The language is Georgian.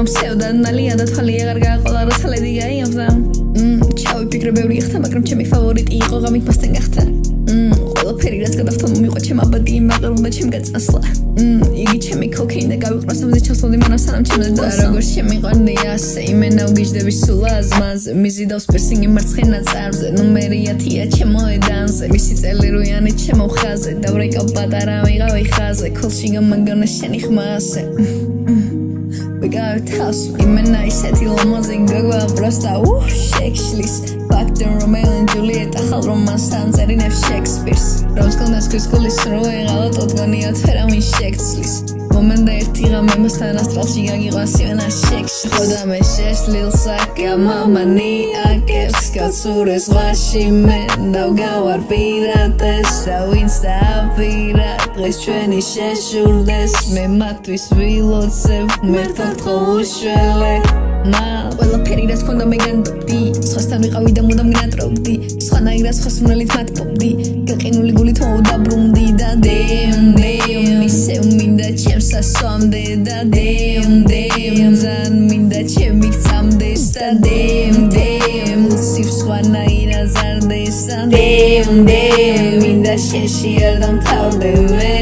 მსევდა ნალია და თვალი აღარ გააყოლა რა ცალედი გაიავდა ჩავიფიქრე ბევრი ხთა მაგრამ ჩემი ფავორიტი იყო ღამით მასთან გახდა ყველაფერი რაც გადახდა მომიყვა ჩემ აბადი იმაღარ უნდა ჩემ გაწასლა იგი ჩემი ქოქეინდა გავიყრა სამზე ჩასვლოდი მანამ სანამ ჩემზე დასა როგორც შემიყვანდი ასე იმენა ვგიჟდები სულ აზმაზე მიზიდავს პერსინგი მარცხენა წარზე ნუმერი 10-ია ჩემო ედანზე მისი წელირუიანი ჩემო ხაზე დავრეკავ პატარა ვიღავი ხაზე ქოლში გამაგონა შენი ხმა ასე We got a house, იმენა ისეთი ლამაზი გაგვა პროსტა შექშლის Back to Romeo and Juliet ახალ რომანს ანწერინებს Shakespeare-ს როს კონდეს ქისკულის რო ეღალა თოდგანია თერამი შექცლის მომენტა ერთი ღამე მასთან ასტრალში გაგიყვას ივენა შექში ხოდა მე შესლილსაკა მამანიაკებს კაცურეს ღვაში მე დავგავარ პირატეს და ვინც დააპირა დღეს ჩვენი შეშურდეს მე მათთვის ვილოცებ მერტად ხოვუშველე ყველაფერი რაც ქონდა მე განდობდი სხვასთან ვიყავი და მუდამ გნატრობდი სხვანაირად სხვა სურნელით მათბობდი გაყინული გულით მოვდაბრუნდი და დემ ისევ მინდა ჩემს ასვამდე და დემ ზან მინდა ჩემი გწამდეს და დემ სიფ სხვანაირად ზარდეს და დემ მინდა შენში არ დამთავრდე